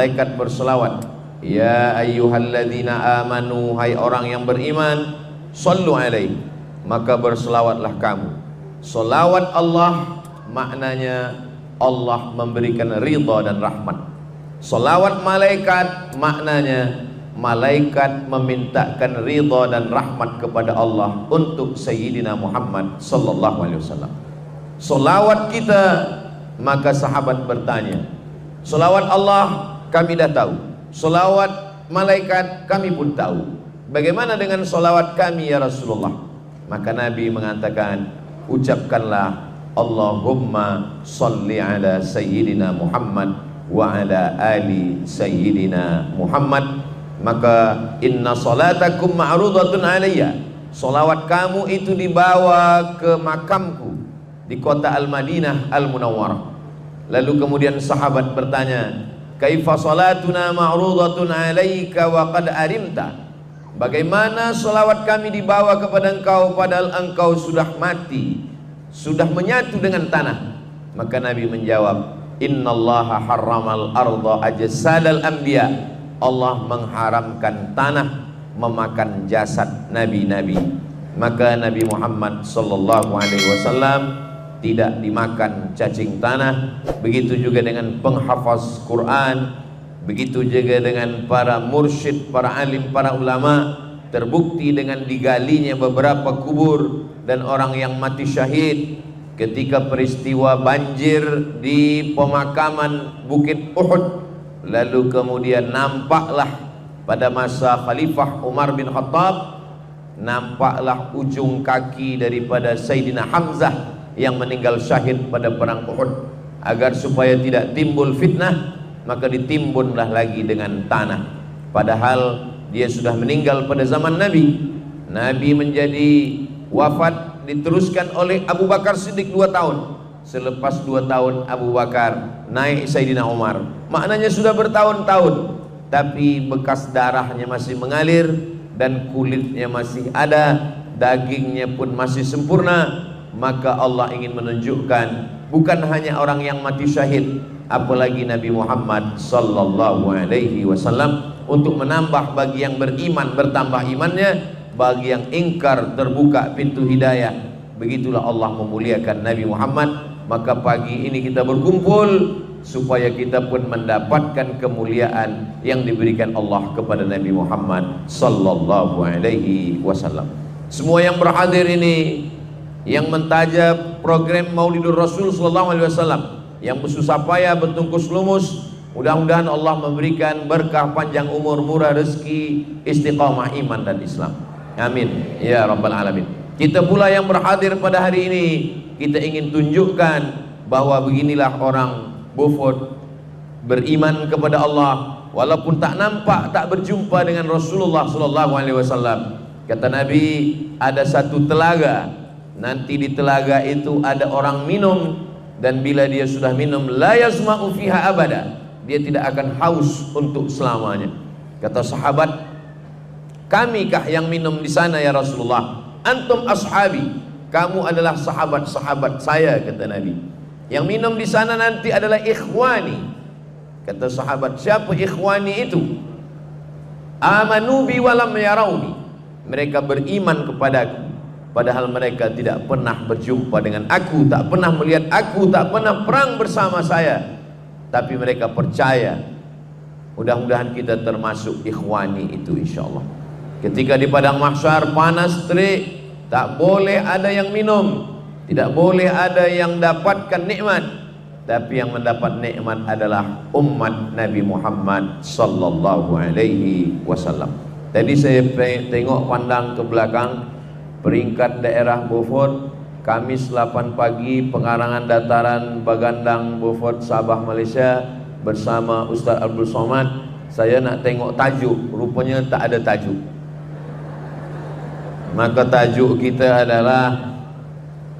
malaikat berselawat, ya ayyuhalladzina amanu, hai orang yang beriman, sallu alaihi, maka berselawatlah kamu. Selawat Allah maknanya Allah memberikan ridha dan rahmat. Selawat malaikat maknanya malaikat memintakan ridha dan rahmat kepada Allah untuk Sayyidina Muhammad sallallahu alaihi wasallam. Selawat kita, maka sahabat bertanya, selawat Allah kami dah tahu, selawat malaikat kami pun tahu, bagaimana dengan selawat kami ya Rasulullah? Maka Nabi mengatakan, ucapkanlah Allahumma salli ala Sayyidina Muhammad wa ala ali Sayyidina Muhammad, maka inna salatakum ma'rudatun alayya, salawat kamu itu dibawa ke makamku di kota Al-Madinah Al-Munawwarah. Lalu kemudian sahabat bertanya, kaifa salatuna ma'rudatun alayka wa qad arimta, bagaimana salawat kami dibawa kepada engkau padahal engkau sudah mati, sudah menyatu dengan tanah? Maka Nabi menjawab, innallaha harramal arda ajsadal anbiya, Allah mengharamkan tanah memakan jasad nabi-nabi. Maka Nabi Muhammad sallallahu alaihi wasallam tidak dimakan cacing tanah. Begitu juga dengan penghafaz Quran, begitu juga dengan para mursyid, para alim, para ulama. Terbukti dengan digalinya beberapa kubur dan orang yang mati syahid ketika peristiwa banjir di pemakaman Bukit Uhud. Lalu kemudian nampaklah pada masa Khalifah Umar bin Khattab, nampaklah ujung kaki daripada Sayyidina Hamzah yang meninggal syahid pada perang Uhud. Agar supaya tidak timbul fitnah, maka ditimbunlah lagi dengan tanah, padahal dia sudah meninggal pada zaman Nabi. Nabi menjadi wafat diteruskan oleh Abu Bakar Siddiq 2 tahun. Selepas 2 tahun Abu Bakar, naik Sayyidina Umar. Maknanya sudah bertahun-tahun, tapi bekas darahnya masih mengalir dan kulitnya masih ada, dagingnya pun masih sempurna. Maka Allah ingin menunjukkan bukan hanya orang yang mati syahid, apalagi Nabi Muhammad sallallahu alaihi wasallam, untuk menambah bagi yang beriman bertambah imannya, bagi yang ingkar terbuka pintu hidayah. Begitulah Allah memuliakan Nabi Muhammad. Maka pagi ini kita berkumpul supaya kita pun mendapatkan kemuliaan yang diberikan Allah kepada Nabi Muhammad sallallahu alaihi wasallam. Semua yang berhadir ini, yang mentajab program Maulidur Rasul sallallahu alaihi wasallam, yang bersusah payah bertungkus lumus, mudah-mudahan Allah memberikan berkah panjang umur, murah rezeki, istiqamah iman dan Islam. Amin ya rabbal alamin. Kita pula yang berhadir pada hari ini, kita ingin tunjukkan bahwa beginilah orang Beaufort beriman kepada Allah walaupun tak nampak, tak berjumpa dengan Rasulullah sallallahu alaihi wasallam. Kata Nabi, ada satu telaga, nanti di telaga itu ada orang minum, dan bila dia sudah minum, la yazma'u fiha abada, dia tidak akan haus untuk selamanya. Kata sahabat, kamikah yang minum di sana ya Rasulullah? Antum ashabi, kamu adalah sahabat-sahabat saya, kata Nabi. Yang minum di sana nanti adalah ikhwani. Kata sahabat, siapa ikhwani itu? Amanu bi walam yarawni, mereka beriman kepadaku padahal mereka tidak pernah berjumpa dengan aku, tak pernah melihat aku, tak pernah perang bersama saya, tapi mereka percaya. Mudah-mudahan kita termasuk ikhwani itu insyaallah. Ketika di padang mahsyar panas terik, tak boleh ada yang minum, tidak boleh ada yang dapatkan nikmat, tapi yang mendapat nikmat adalah umat Nabi Muhammad sallallahu alaihi wasallam. Tadi saya tengok pandang ke belakang, peringkat daerah Beaufort, Kamis 8 pagi, pengarangan dataran Bagandang Beaufort Sabah Malaysia bersama Ustaz Abdul Somad. Saya nak tengok tajuk, rupanya tak ada tajuk. Maka tajuk kita adalah,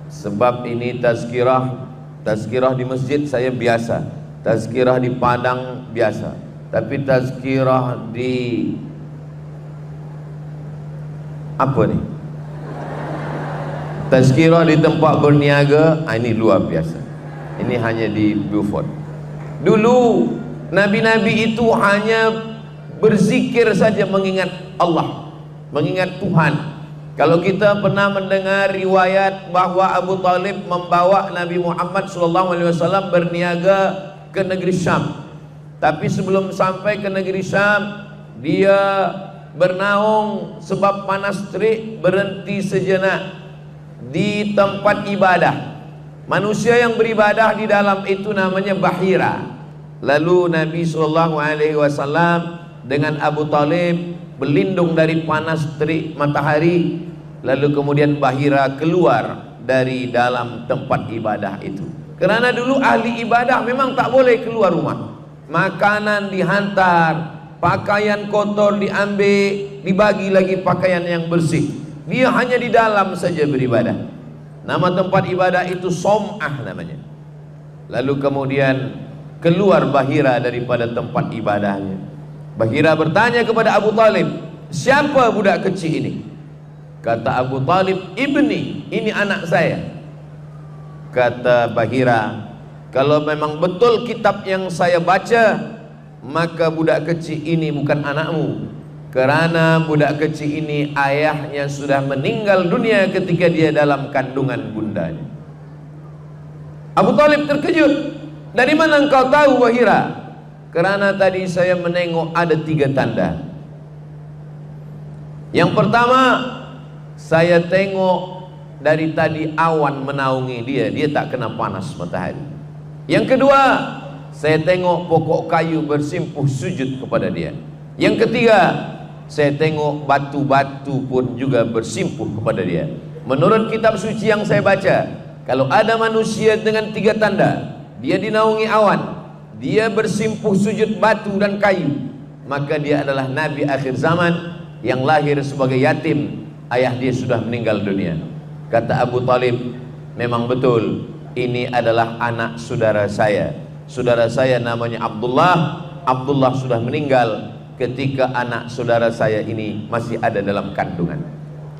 sebab ini tazkirah. Tazkirah di masjid saya biasa, tazkirah di Padang biasa, tapi tazkirah di apa nih? Tazkirah di tempat berniaga, ini luar biasa. Ini hanya di Beaufort. Dulu Nabi-nabi itu hanya berzikir saja, mengingat Allah, mengingat Tuhan. Kalau kita pernah mendengar riwayat bahwa Abu Talib membawa Nabi Muhammad SAW berniaga ke negeri Syam, tapi sebelum sampai ke negeri Syam dia bernaung sebab panas terik, berhenti sejenak di tempat ibadah. Manusia yang beribadah di dalam itu namanya Bahira. Lalu Nabi SAW dengan Abu Talib berlindung dari panas terik matahari. Lalu kemudian Bahira keluar dari dalam tempat ibadah itu. Kerana dulu ahli ibadah memang tak boleh keluar rumah. Makanan dihantar, pakaian kotor diambil, dibagi lagi pakaian yang bersih. Dia hanya di dalam saja beribadah. Nama tempat ibadah itu Som'ah namanya. Lalu kemudian keluar Bahira daripada tempat ibadahnya. Bahira bertanya kepada Abu Talib, siapa budak kecil ini? Kata Abu Talib, ibni, ini anak saya. Kata Bahira, kalau memang betul kitab yang saya baca, maka budak kecil ini bukan anakmu, kerana budak kecil ini ayahnya sudah meninggal dunia ketika dia dalam kandungan bundanya. Abu Talib terkejut. Dari mana engkau tahu Bahira? Kerana tadi saya menengok ada 3 tanda. Yang pertama, saya tengok dari tadi awan menaungi dia, dia tak kena panas matahari. Yang kedua, saya tengok pokok kayu bersimpuh sujud kepada dia. Yang ketiga, saya tengok batu-batu pun juga bersimpuh kepada dia. Menurut kitab suci yang saya baca, kalau ada manusia dengan 3 tanda, dia dinaungi awan, dia bersimpuh sujud batu dan kayu, maka dia adalah Nabi akhir zaman yang lahir sebagai yatim, ayah dia sudah meninggal dunia. Kata Abu Talib, memang betul, ini adalah anak saudara saya. Saudara saya namanya Abdullah. Abdullah sudah meninggal ketika anak saudara saya ini masih ada dalam kandungan.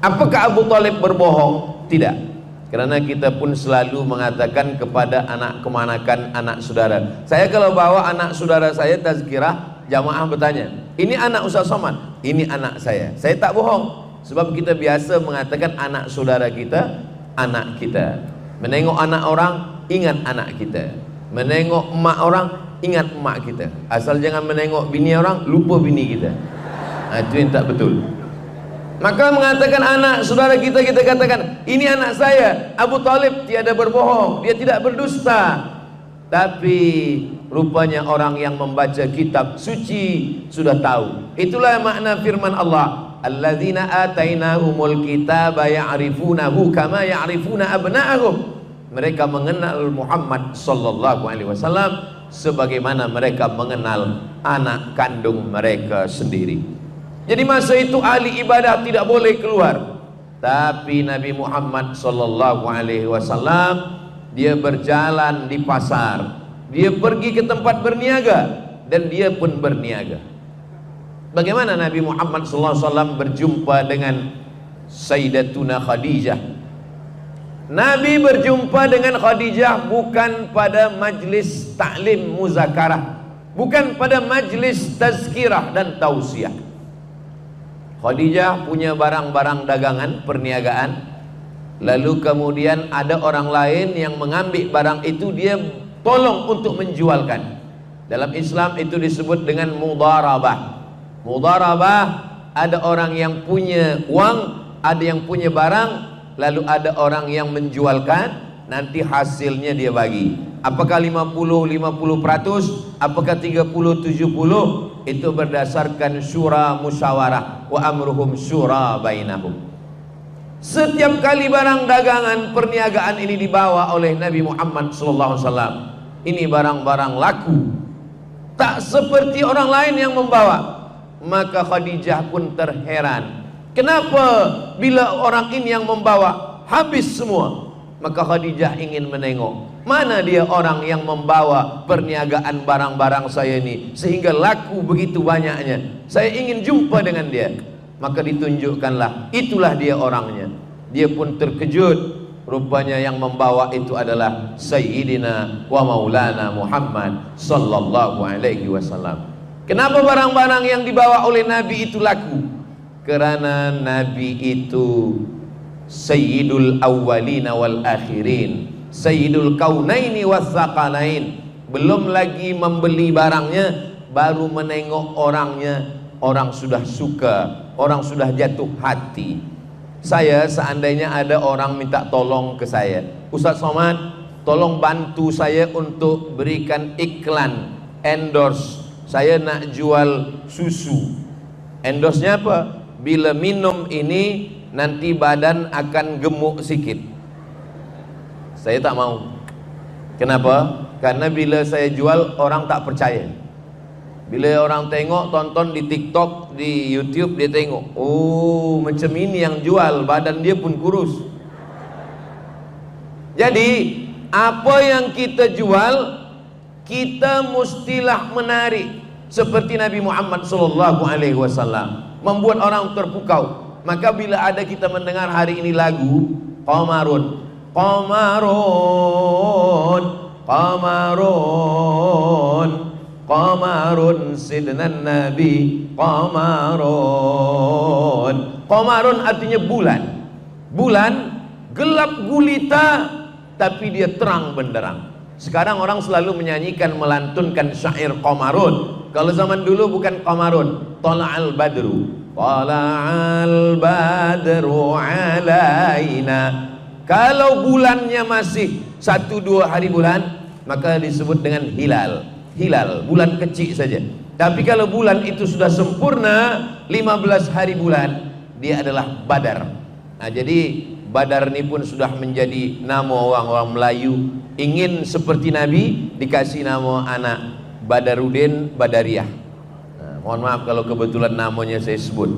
Apakah Abu Talib berbohong? Tidak. Kerana kita pun selalu mengatakan kepada anak kemanakan anak saudara. Saya kalau bawa anak saudara saya tazkirah, jamaah bertanya, ini anak Ustaz Somad? Ini anak saya. Saya tak bohong. Sebab kita biasa mengatakan anak saudara kita, anak kita. Menengok anak orang, ingat anak kita. Menengok emak orang, ingat emak kita. Asal jangan menengok bini orang, lupa bini kita. Itu yang tak betul. Maka mengatakan anak saudara kita, kita katakan ini anak saya. Abu Talib tiada berbohong, dia tidak berdusta. Tapi rupanya orang yang membaca kitab suci sudah tahu. Itulah makna firman Allah, alladzina atainahumul kitaba ya'rifunahu kama ya'rifuna abna'ahum. Mereka mengenal Muhammad sallallahu alaihi wasallam sebagaimana mereka mengenal anak kandung mereka sendiri. Jadi masa itu ahli ibadah tidak boleh keluar. Tapi Nabi Muhammad sallallahu alaihi wasallam dia berjalan di pasar, dia pergi ke tempat berniaga dan dia pun berniaga. Bagaimana Nabi Muhammad sallallahu alaihi wasallam berjumpa dengan Sayyidatuna Khadijah? Nabi berjumpa dengan Khadijah bukan pada majlis ta'lim muzakarah, bukan pada majlis tazkirah dan tausiah. Khadijah punya barang-barang dagangan, perniagaan. Lalu kemudian ada orang lain yang mengambil barang itu, dia tolong untuk menjualkan. Dalam Islam itu disebut dengan mudharabah. Mudharabah, ada orang yang punya uang, ada yang punya barang, lalu ada orang yang menjualkan, nanti hasilnya dia bagi. Apakah 50-50%, apakah 30-70%? Itu berdasarkan syura musyawarah, wa amruhum syura bainahum. Setiap kali barang dagangan perniagaan ini dibawa oleh Nabi Muhammad SAW, ini barang-barang laku, tak seperti orang lain yang membawa. Maka Khadijah pun terheran, kenapa bila orang ini yang membawa habis semua? Maka Khadijah ingin menengok, mana dia orang yang membawa perniagaan barang-barang saya ini sehingga laku begitu banyaknya. Saya ingin jumpa dengan dia. Maka ditunjukkanlah, itulah dia orangnya. Dia pun terkejut. Rupanya yang membawa itu adalah Sayyidina wa Maulana Muhammad sallallahu alaihi wasallam. Kenapa barang-barang yang dibawa oleh Nabi itu laku? Karena Nabi itu Sayyidul awwalina wal akhirin, Sayyidul kaunaini was saqalain. Belum lagi membeli barangnya, baru menengok orangnya, orang sudah suka, orang sudah jatuh hati. Saya seandainya ada orang minta tolong ke saya, Ustaz Somad, tolong bantu saya untuk berikan iklan, endorse, saya nak jual susu. Endorse-nya apa? Bila minum ini nanti badan akan gemuk sikit. Saya tak mau. Kenapa? Karena bila saya jual, orang tak percaya. Bila orang tengok, tonton di TikTok, di YouTube, dia tengok, oh macam ini yang jual, badan dia pun kurus. Jadi apa yang kita jual, kita mestilah menarik seperti Nabi Muhammad SAW, membuat orang terpukau. Maka bila ada kita mendengar hari ini lagu Qamarun, Qamarun, Qamarun, Qamarun sidnan Nabi, Qamarun. Qamarun artinya bulan. Bulan gelap gulita tapi dia terang benderang. Sekarang orang selalu menyanyikan, melantunkan syair Qamarun. Kalau zaman dulu bukan Qamarun, Tala'al Badru, Tala'al Badru alaina. Kalau bulannya masih 1-2 hari bulan, maka disebut dengan hilal. Hilal, bulan kecil saja. Tapi kalau bulan itu sudah sempurna 15 hari bulan, dia adalah Badar. Nah, jadi Badar ini pun sudah menjadi nama orang-orang Melayu. Ingin seperti Nabi, dikasih nama anak Badarudin Badariah. Nah, mohon maaf kalau kebetulan namanya saya sebut.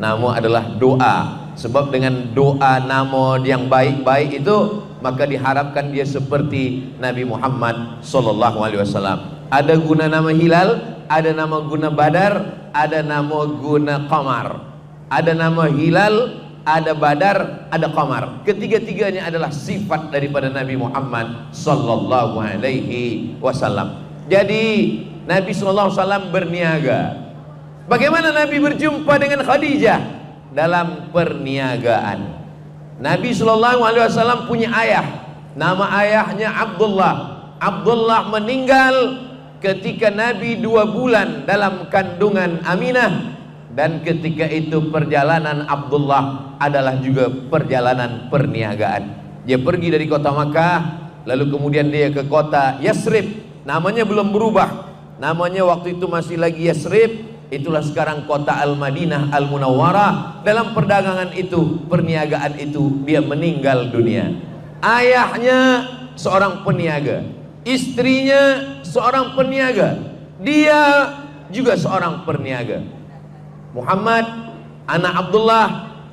Nama adalah doa. Sebab dengan doa nama yang baik-baik itu, maka diharapkan dia seperti Nabi Muhammad SAW. Ada guna nama hilal, ada nama guna badar, ada nama guna qamar. Ada nama hilal, ada badar, ada qamar. Ketiga-tiganya adalah sifat daripada Nabi Muhammad SAW. Jadi Nabi SAW berniaga. Bagaimana Nabi berjumpa dengan Khadijah? Dalam perniagaan. Nabi SAW punya ayah, nama ayahnya Abdullah. Abdullah meninggal ketika Nabi 2 bulan dalam kandungan Aminah. Dan ketika itu perjalanan Abdullah adalah juga perjalanan perniagaan. Dia pergi dari kota Makkah, lalu kemudian dia ke kota Yasrib. Namanya belum berubah, namanya waktu itu masih lagi Yasrib. Itulah sekarang kota Al-Madinah Al-Munawwarah. Dalam perdagangan itu, perniagaan itu, dia meninggal dunia. Ayahnya seorang peniaga, istrinya seorang peniaga, dia juga seorang peniaga. Muhammad, anak Abdullah,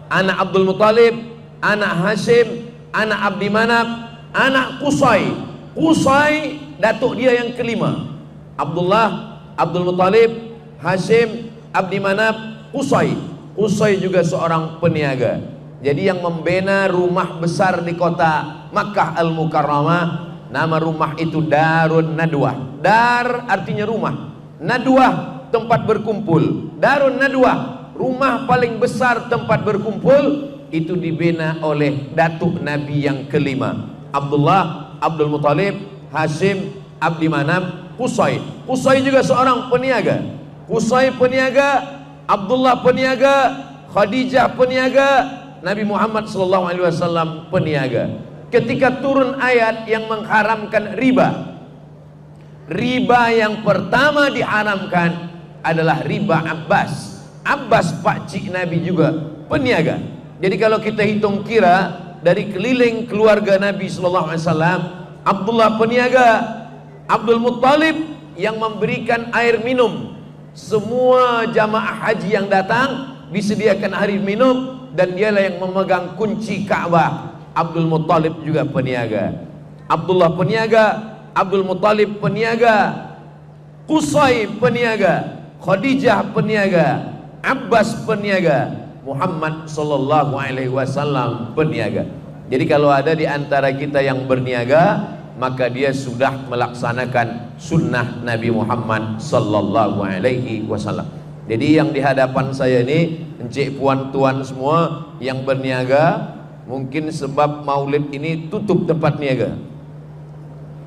anak Abdul Muttalib, anak Hashim, anak Abdi Manaf, anak Qusay. Qusay datuk dia yang kelima. Abdullah, Abdul Muttalib, Hashim, Abdi Manaf, Qusay. Qusay juga seorang peniaga. Jadi yang membina rumah besar di kota Makkah Al-Mukarramah, nama rumah itu Darun Nadwah. Dar artinya rumah, Nadwah tempat berkumpul. Darun Nadwah, rumah paling besar tempat berkumpul, itu dibina oleh datuk Nabi yang kelima, Abdullah, Abdul Muttalib, Hashim, Abdi Manaf, Qusay. Qusay juga seorang peniaga. Qusay peniaga, Abdullah peniaga, Khadijah peniaga, Nabi Muhammad SAW peniaga. Ketika turun ayat yang mengharamkan riba, riba yang pertama diharamkan adalah riba Abbas. Abbas pakcik Nabi juga peniaga. Jadi kalau kita hitung kira dari keliling keluarga Nabi SAW, Abdullah peniaga, Abdul Muttalib yang memberikan air minum. Semua jamaah haji yang datang disediakan air minum, dan dialah yang memegang kunci Ka'bah. Abdul Muttalib juga peniaga. Abdullah peniaga, Abdul Muttalib peniaga, Qusay peniaga, Khadijah peniaga, Abbas peniaga, Muhammad SAW peniaga. Jadi kalau ada di antara kita yang berniaga, maka dia sudah melaksanakan sunnah Nabi Muhammad sallallahu alaihi wasallam. Jadi yang di hadapan saya ini, encik puan tuan semua yang berniaga, mungkin sebab maulid ini tutup tempat niaga,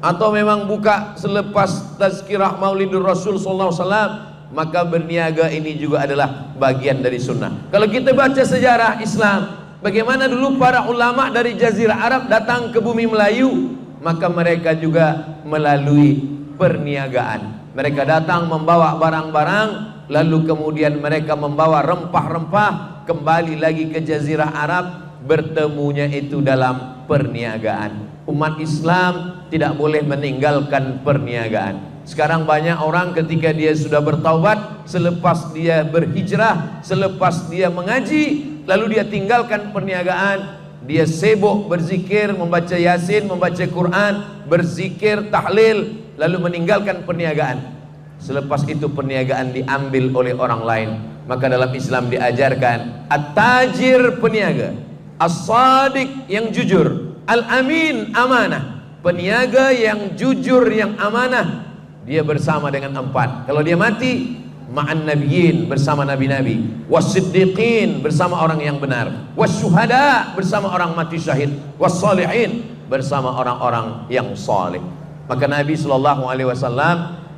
atau memang buka selepas tazkirah Maulidur Rasul sallallahu alaihi wasallam, maka berniaga ini juga adalah bagian dari sunnah. Kalau kita baca sejarah Islam, bagaimana dulu para ulama dari Jazirah Arab datang ke bumi Melayu, maka mereka juga melalui perniagaan. Mereka datang membawa barang-barang, lalu kemudian mereka membawa rempah-rempah kembali lagi ke Jazirah Arab, bertemunya itu dalam perniagaan. Umat Islam tidak boleh meninggalkan perniagaan. Sekarang banyak orang ketika dia sudah bertaubat, selepas dia berhijrah, selepas dia mengaji, lalu dia tinggalkan perniagaan, dia sibuk berzikir, membaca Yasin, membaca Quran, berzikir, tahlil, lalu meninggalkan perniagaan. Selepas itu perniagaan diambil oleh orang lain. Maka dalam Islam diajarkan at-tajir peniaga, as-sadiq yang jujur, al-amin amanah. Peniaga yang jujur, yang amanah, dia bersama dengan 4. Kalau dia mati, ma'an nabiyyin, bersama nabi-nabi, was-siddiqin, bersama orang yang benar, was-syuhada, bersama orang mati syahid, was-salihin, bersama orang-orang yang saleh. Maka Nabi SAW,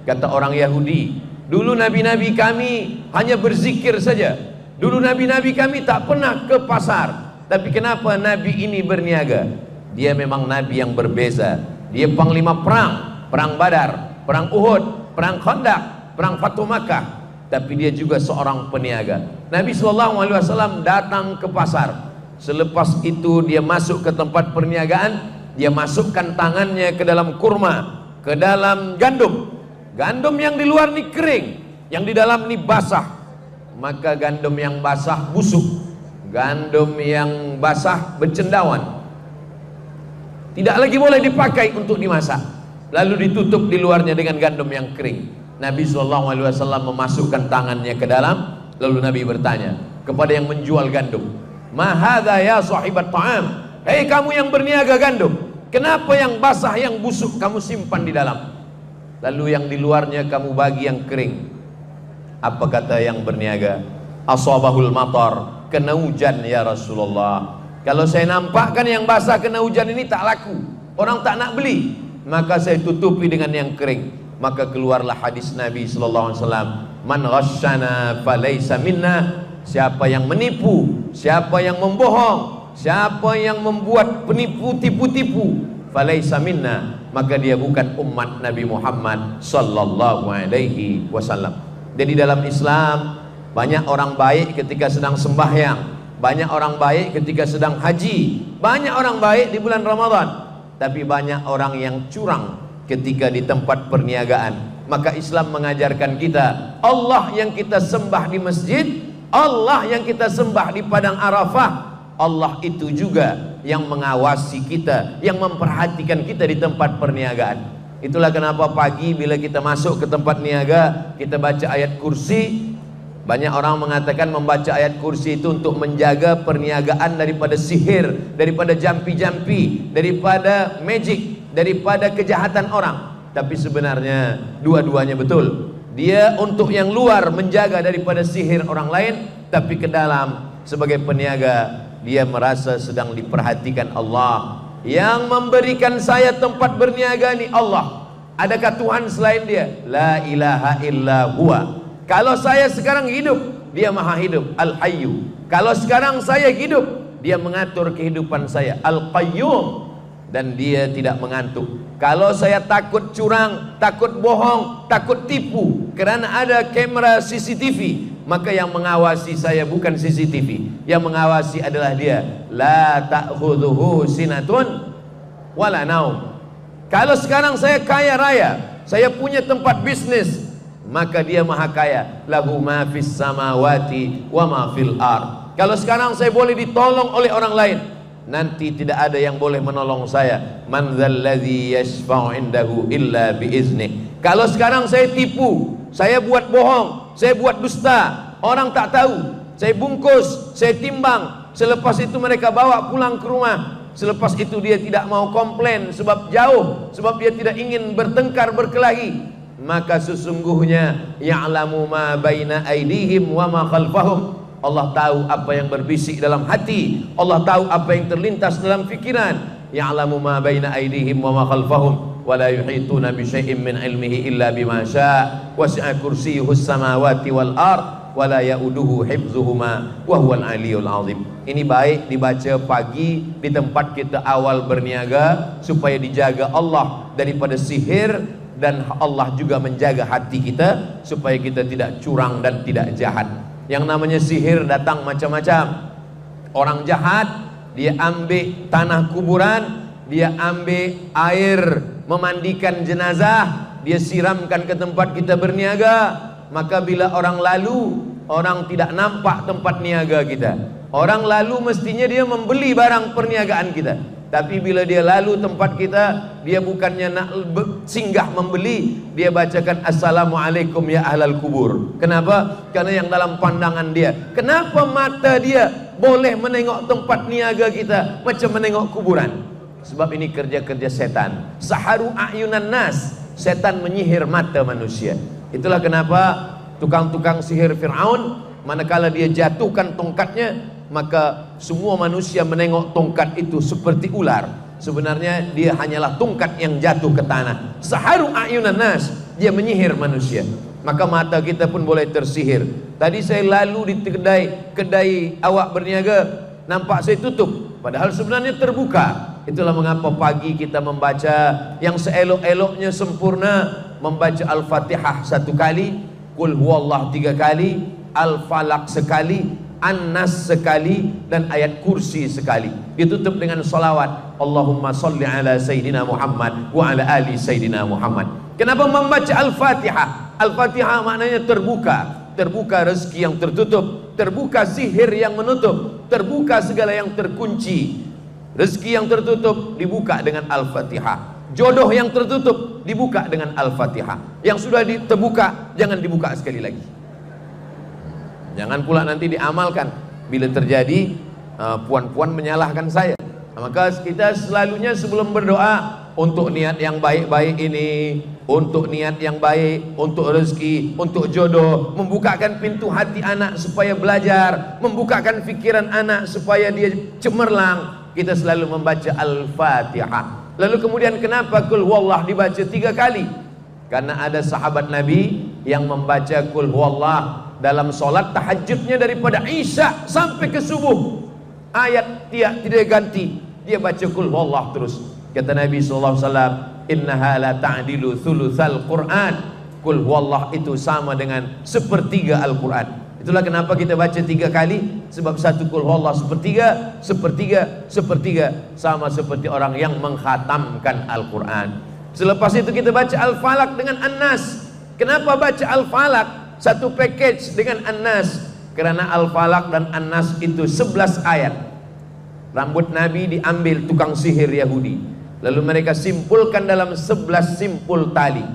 kata orang Yahudi, dulu nabi-nabi kami hanya berzikir saja, dulu nabi-nabi kami tak pernah ke pasar, tapi kenapa nabi ini berniaga? Dia memang nabi yang berbeza. Dia panglima perang, perang Badar, perang Uhud, perang Khandaq, perang Fatu Makkah, tapi dia juga seorang peniaga. Nabi SAW datang ke pasar. Selepas itu dia masuk ke tempat perniagaan, dia masukkan tangannya ke dalam kurma, ke dalam gandum. Gandum yang di luar ini kering, yang di dalam ini basah. Maka gandum yang basah busuk, gandum yang basah bercendawan, tidak lagi boleh dipakai untuk dimasak. Lalu ditutup di luarnya dengan gandum yang kering. Nabi SAW memasukkan tangannya ke dalam, lalu Nabi bertanya kepada yang menjual gandum, "Ma hadza ya sahibat ta'am?" Hei kamu yang berniaga gandum, kenapa yang basah, yang busuk kamu simpan di dalam? Lalu yang di luarnya kamu bagi yang kering. Apa kata yang berniaga? Asabahul matar, kena hujan ya Rasulullah. Kalau saya nampakkan yang basah kena hujan ini tak laku, orang tak nak beli, maka saya tutupi dengan yang kering. Maka keluarlah hadis Nabi SAW, man ghasyana falaysa minna. Siapa yang menipu, siapa yang membohong, siapa yang membuat penipu, tipu-tipu, falaysa minna, maka dia bukan umat Nabi Muhammad sallallahu alaihi wasallam. Jadi dalam Islam banyak orang baik ketika sedang sembahyang, banyak orang baik ketika sedang haji, banyak orang baik di bulan Ramadan, tapi banyak orang yang curang ketika di tempat perniagaan. Maka Islam mengajarkan kita, Allah yang kita sembah di masjid, Allah yang kita sembah di padang Arafah, Allah itu juga yang mengawasi kita, yang memperhatikan kita di tempat perniagaan. Itulah kenapa pagi bila kita masuk ke tempat niaga, kita baca ayat kursi. Banyak orang mengatakan membaca ayat kursi itu untuk menjaga perniagaan daripada sihir, daripada jampi-jampi, daripada magic, daripada kejahatan orang. Tapi sebenarnya dua-duanya betul. Dia untuk yang luar menjaga daripada sihir orang lain, tapi ke dalam sebagai peniaga dia merasa sedang diperhatikan Allah. Yang memberikan saya tempat berniaga ini Allah. Adakah Tuhan selain dia? La ilaha illa huwa. Kalau saya sekarang hidup, dia maha hidup, Al-Hayyu. Kalau sekarang saya hidup, dia mengatur kehidupan saya, Al-Qayyum. Dan dia tidak mengantuk. Kalau saya takut curang, takut bohong, takut tipu, karena ada kamera CCTV, maka yang mengawasi saya bukan CCTV, yang mengawasi adalah dia. La ta'khudhuhu sinatun wala naum. Kalau sekarang saya kaya raya, saya punya tempat bisnis, maka dia maha kaya. Lahu ma fis samawati wa ma fil ard. Kalau sekarang saya boleh ditolong oleh orang lain, nanti tidak ada yang boleh menolong saya. Man dzalladzi yashfa'u indahu illa biiznih. Kalau sekarang saya tipu, saya buat bohong, saya buat dusta, orang tak tahu, saya bungkus, saya timbang, selepas itu mereka bawa pulang ke rumah, Selepas itu dia tidak mau komplain sebab jauh, sebab dia tidak ingin bertengkar berkelahi. Maka sesungguhnya ya'lamu ma baina aydihim wa ma khalfahum. Allah tahu apa yang berbisik dalam hati, Allah tahu apa yang terlintas dalam fikiran. Ya'lamu ma baina aydihim wa ma khalfahum wa la yuhituna bi syai'in min ilmihi illa bima syaa' wasi'a kursiyyuhus samawati wal ardh wala yauduhu hifzuhuma wa huwal aliyul azim. Ini baik dibaca pagi di tempat kita awal berniaga supaya dijaga Allah daripada sihir, dan Allah juga menjaga hati kita supaya kita tidak curang dan tidak jahat. Yang namanya sihir datang macam-macam. Orang jahat dia ambil tanah kuburan, dia ambil air memandikan jenazah, dia siramkan ke tempat kita berniaga. Maka bila orang lalu, orang tidak nampak tempat niaga kita. Orang lalu mestinya dia membeli barang perniagaan kita. Tapi bila dia lalu tempat kita, dia bukannya nak singgah membeli, dia bacakan assalamualaikum ya ahlal kubur. Kenapa? Karena yang dalam pandangan dia. Kenapa mata dia boleh menengok tempat niaga kita macam menengok kuburan? Sebab ini kerja-kerja setan. Saharu a'yunan nas. Setan menyihir mata manusia. Itulah kenapa tukang-tukang sihir Fir'aun, manakala dia jatuhkan tongkatnya, maka semua manusia menengok tongkat itu seperti ular. Sebenarnya dia hanyalah tongkat yang jatuh ke tanah. Saharu a'yunan nas, dia menyihir manusia. Maka mata kita pun boleh tersihir. Tadi saya lalu di kedai awak berniaga, nampak saya tutup, padahal sebenarnya terbuka. Itulah mengapa pagi kita membaca yang seelok-eloknya sempurna, membaca Al-Fatihah 1 kali, Qul huwallah 3 kali, Al-Falaq sekali, An-Nas sekali, dan ayat kursi sekali. Ditutup dengan salawat, Allahumma salli ala Sayyidina Muhammad wa ala ali Sayyidina Muhammad. Kenapa membaca Al-Fatihah? Al-Fatihah maknanya terbuka. Terbuka rezeki yang tertutup, terbuka sihir yang menutup, terbuka segala yang terkunci. Rezeki yang tertutup dibuka dengan Al-Fatihah. Jodoh yang tertutup dibuka dengan Al-Fatihah. Yang sudah terbuka jangan dibuka sekali lagi. Jangan pula nanti diamalkan. Bila terjadi puan-puan menyalahkan saya. Maka kita selalunya sebelum berdoa untuk niat yang baik-baik ini, untuk niat yang baik, untuk rezeki, untuk jodoh, membukakan pintu hati anak supaya belajar, membukakan fikiran anak supaya dia cemerlang, kita selalu membaca Al-Fatihah. Lalu kemudian kenapa Qul huwallah dibaca 3 kali? Karena ada sahabat Nabi yang membaca Qul huwallah dalam solat tahajudnya daripada Isya sampai ke subuh. Ayat tidak ganti, dia baca Qul huwallah terus. Kata Nabi SAW, innaha la ta'dilu thuluthal Qur'an. Qul huwallah itu sama dengan sepertiga Al-Quran. Itulah kenapa kita baca 3 kali. Sebab satu Qul huwallah sepertiga, sama seperti orang yang mengkhatamkan Al-Quran. Selepas itu kita baca Al-Falaq dengan An-Nas. Kenapa baca Al-Falaq satu package dengan An-Nas? Karena Al-Falaq dan An-Nas itu 11 ayat. Rambut Nabi diambil tukang sihir Yahudi, lalu mereka simpulkan dalam 11 simpul tali.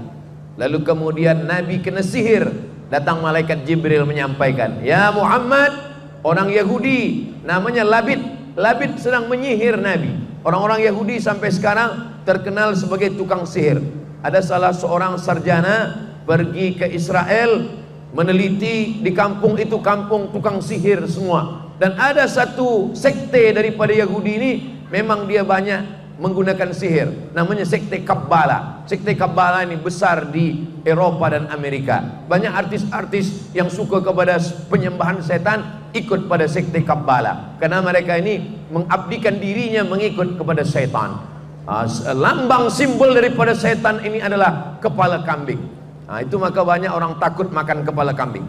Lalu kemudian Nabi kena sihir. Datang malaikat Jibril menyampaikan, ya Muhammad, orang Yahudi namanya Labid. Labid sedang menyihir Nabi. Orang-orang Yahudi sampai sekarang terkenal sebagai tukang sihir. Ada salah seorang sarjana pergi ke Israel, meneliti di kampung itu kampung tukang sihir semua. Dan ada satu sekte daripada Yahudi ini, memang dia banyak menggunakan sihir, namanya sekte Kabbala. Sekte Kabbala ini besar di Eropa dan Amerika. Banyak artis-artis yang suka kepada penyembahan setan ikut pada sekte Kabbala, karena mereka ini mengabdikan dirinya mengikut kepada setan. Lambang simbol daripada setan ini adalah kepala kambing. Itu maka banyak orang takut makan kepala kambing.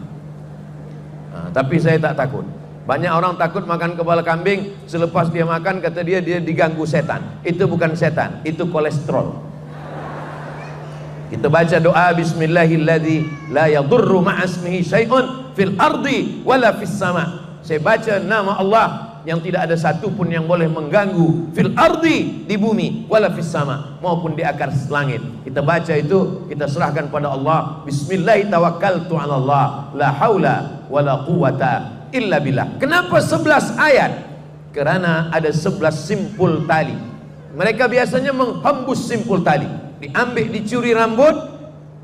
Tapi saya tak takut. Banyak orang takut makan kepala kambing. Selepas dia makan, kata dia diganggu setan. Itu bukan setan, itu kolesterol. Kita baca doa Bismillahilladzi la yadurru ma'asmihi syai'un fil ardi wala fis sama. Saya baca nama Allah yang tidak ada satu pun yang boleh mengganggu fil ardi, di bumi, wala fis sama, maupun di atas langit. Kita baca itu, kita serahkan pada Allah. Bismillah tawakkaltu 'ala Allah la haula wala quwata illa billah. Kenapa 11 ayat? Karena ada 11 simpul tali. Mereka biasanya menghembus simpul tali, diambil, dicuri rambut.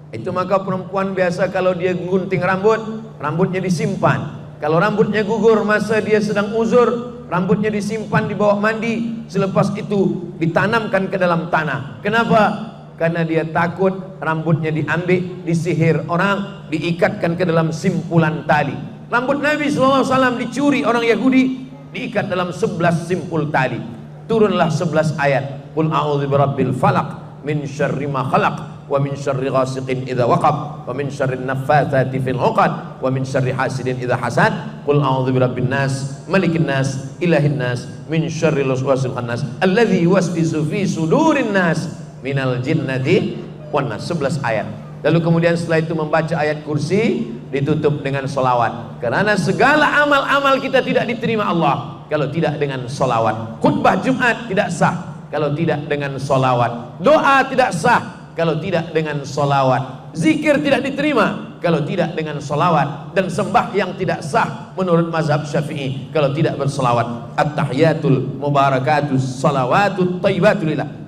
Itu maka perempuan biasa kalau dia gunting rambut, rambutnya disimpan. Kalau rambutnya gugur masa dia sedang uzur, rambutnya disimpan di bawah mandi. Selepas itu ditanamkan ke dalam tanah. Kenapa? Karena dia takut rambutnya diambil, disihir orang, diikatkan ke dalam simpulan tali. Rambut Nabi SAW dicuri orang Yahudi, diikat dalam 11 simpul tali. Turunlah 11 ayat. Qul a'udzu birabbil falaq min syarri ma khalaq wa min syarri ghasiqin idza waqab wa min syarri naffatsati fil 'uqad wa min syarri hasidin idza hasad. Qul a'udzu birabbin nas malikin nas ilahin nas min syarril waswasil khannas alladzi yuwaswisu fi sudurin nas minal jinnati wan nas. 11 ayat. Lalu kemudian setelah itu membaca ayat kursi, ditutup dengan solawat. Karena segala amal-amal kita tidak diterima Allah kalau tidak dengan solawat. Khutbah Jumat tidak sah kalau tidak dengan solawat. Doa tidak sah kalau tidak dengan solawat. Zikir tidak diterima kalau tidak dengan solawat. Dan sembahyang tidak sah menurut mazhab Syafi'i kalau tidak bersolawat. At-tahiyatul mubarakatus salawatut thayyibatu.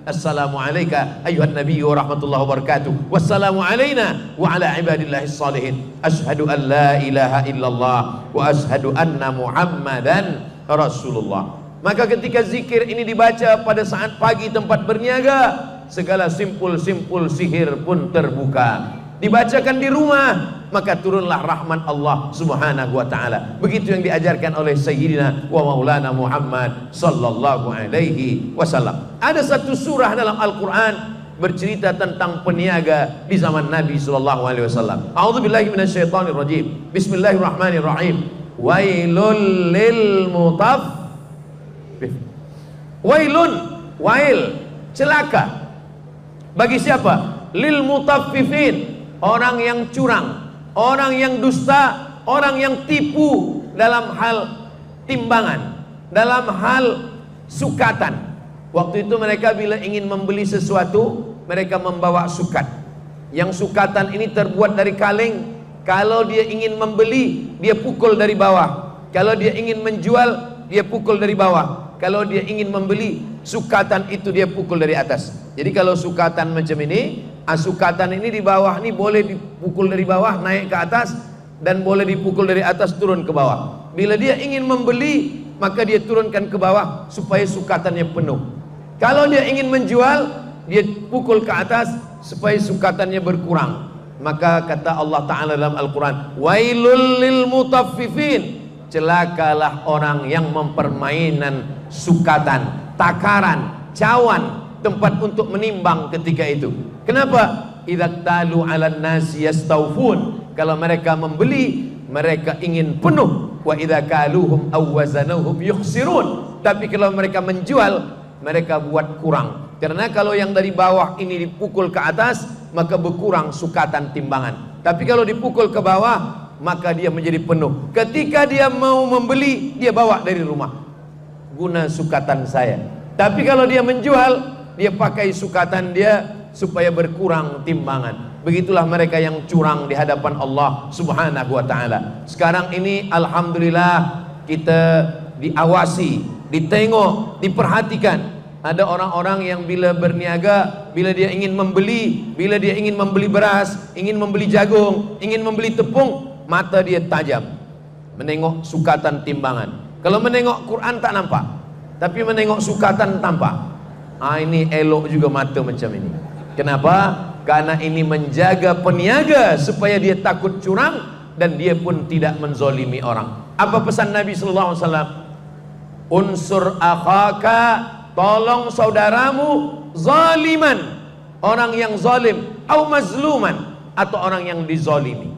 Assalamu alayka ayuhan nabiyyu wa rahmatullahi wa barakatuh. Wassalamu alayna wa ala ibadillahis salihin. Ashhadu an la ilaha illallah wa ashhadu anna Muhammadan Rasulullah. Maka ketika zikir ini dibaca pada saat pagi tempat berniaga, segala simpul-simpul sihir pun terbuka. Dibacakan di rumah, maka turunlah rahmat Allah Subhanahu wa taala. Begitu yang diajarkan oleh Sayyidina wa Maulana Muhammad sallallahu alaihi wasallam. Ada satu surah dalam Al-Qur'an bercerita tentang peniaga di zaman Nabi sallallahu alaihi wasallam. A'udzubillahi minasyaitonir rajim. Bismillahirrahmanirrahim. Wailul lil mutaffif. Wailun, wail, celaka. Bagi siapa? Lil mutaffifin. Orang yang curang, orang yang dusta, orang yang tipu dalam hal timbangan, dalam hal sukatan. Waktu itu mereka bila ingin membeli sesuatu, mereka membawa sukat. Yang sukatan ini terbuat dari kaleng. Kalau dia ingin membeli, dia pukul dari bawah. Kalau dia ingin menjual, dia pukul dari bawah. Kalau dia ingin membeli, sukatan itu dia pukul dari atas. Jadi kalau sukatan macam ini, sukatan ini di bawah ini boleh dipukul dari bawah naik ke atas, dan boleh dipukul dari atas turun ke bawah. Bila dia ingin membeli, maka dia turunkan ke bawah supaya sukatannya penuh. Kalau dia ingin menjual, dia pukul ke atas supaya sukatannya berkurang. Maka kata Allah Ta'ala dalam Al-Quran, wailul lil mutaffifin, celakalah orang yang mempermainan sukatan, takaran, cawan, tempat untuk menimbang ketika itu. Kenapa? Idza talu 'alan nasi yastawfun. Kalau mereka membeli, mereka ingin penuh. Wa idza kaluhum aw wazanuhum yukhsirun. Tapi kalau mereka menjual, mereka buat kurang. Karena kalau yang dari bawah ini dipukul ke atas, maka berkurang sukatan timbangan. Tapi kalau dipukul ke bawah, maka dia menjadi penuh. Ketika dia mau membeli, dia bawa dari rumah. Guna sukatan saya. Tapi kalau dia menjual, dia pakai sukatan dia supaya berkurang timbangan. Begitulah mereka yang curang di hadapan Allah Subhanahu wa taala. Sekarang ini alhamdulillah kita diawasi, ditengok, diperhatikan. Ada orang-orang yang bila berniaga, bila dia ingin membeli, bila dia ingin membeli beras, ingin membeli jagung, ingin membeli tepung, mata dia tajam menengok sukatan timbangan. Kalau menengok Quran tak nampak, tapi menengok sukatan tampak. Ini elok juga mata macam ini. Kenapa? Karena ini menjaga peniaga supaya dia takut curang dan dia pun tidak menzolimi orang. Apa pesan Nabi sallallahu alaihi wasallam? Unsur akhaka, tolong saudaramu zaliman, orang yang zalim, atau mazluman, atau orang yang dizalimi.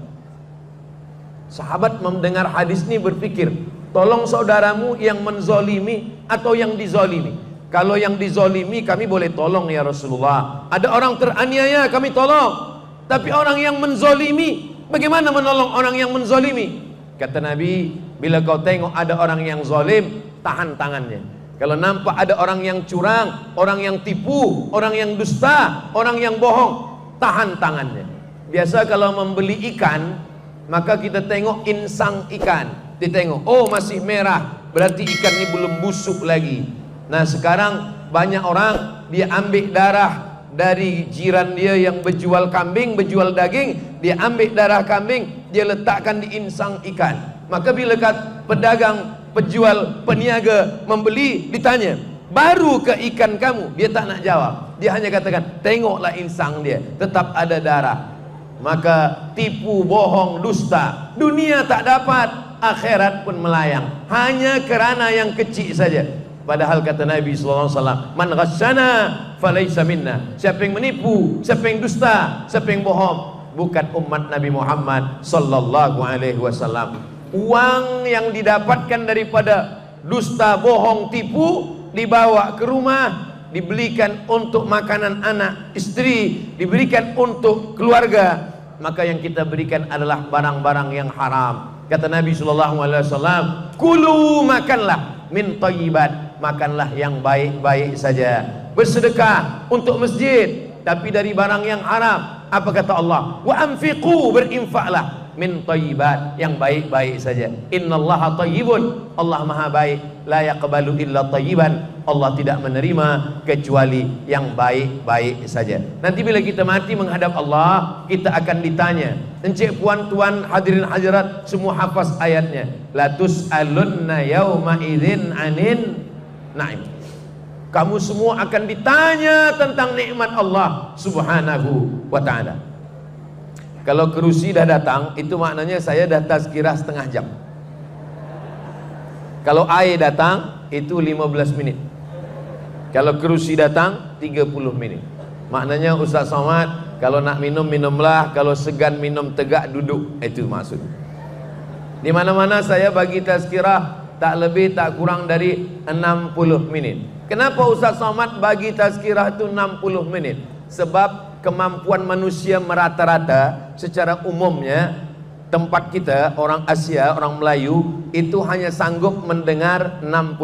Sahabat mendengar hadis ini berpikir, tolong saudaramu yang menzalimi atau yang dizalimi? Kalau yang dizalimi kami boleh tolong ya Rasulullah. Ada orang teraniaya kami tolong. Tapi orang yang menzalimi, bagaimana menolong orang yang menzalimi? Kata Nabi, bila kau tengok ada orang yang zalim, tahan tangannya. Kalau nampak ada orang yang curang, orang yang tipu, orang yang dusta, orang yang bohong, tahan tangannya. Biasa kalau membeli ikan, maka kita tengok insang ikan. Ditengok, oh masih merah, berarti ikan ini belum busuk lagi. Nah sekarang banyak orang dia ambil darah dari jiran dia yang berjual kambing, berjual daging, dia ambil darah kambing, dia letakkan di insang ikan. Maka bila pedagang, penjual, peniaga membeli, ditanya, baru ke ikan kamu? Dia tak nak jawab. Dia hanya katakan, tengoklah insang dia, tetap ada darah. Maka tipu, bohong, dusta, dunia tak dapat, akhirat pun melayang, hanya kerana yang kecil saja. Padahal kata Nabi SAW, man ghasyana falaysa minna. Siapa yang menipu, siapa yang dusta, siapa yang bohong, bukan umat Nabi Muhammad sallallahu alaihi wasallam. Uang yang didapatkan daripada dusta, bohong, tipu dibawa ke rumah, dibelikan untuk makanan anak, istri, diberikan untuk keluarga, maka yang kita berikan adalah barang-barang yang haram. Kata Nabi SAW, kulu, makanlah, min thayyibat, makanlah yang baik-baik saja. Bersedekah untuk masjid, tapi dari barang yang haram. Apa kata Allah? Wa anfiqu, berinfaklah, min thayyibat, yang baik-baik saja. Innallaha thayyibun, Allah maha baik. La yaqbalu illa thayyiban, Allah tidak menerima kecuali yang baik-baik saja. Nanti bila kita mati menghadap Allah, kita akan ditanya. Encik, puan, tuan, hadirin hadirat, semua hafaz ayatnya. La tus'alunna yawma idzin anin na'im. Kamu semua akan ditanya tentang nikmat Allah subhanahu wa ta'ala. Kalau kerusi dah datang, itu maknanya saya dah tazkirah setengah jam. Kalau air datang, itu 15 menit. Kalau kerusi datang, 30 menit. Maknanya Ustaz Somad, kalau nak minum, minumlah. Kalau segan minum, tegak duduk. Itu maksud. Di mana-mana saya bagi tazkirah tak lebih tak kurang dari 60 menit. Kenapa Ustaz Somad bagi tazkirah itu 60 menit? Sebab kemampuan manusia merata-rata secara umumnya, tempat kita orang Asia, orang Melayu itu hanya sanggup mendengar 60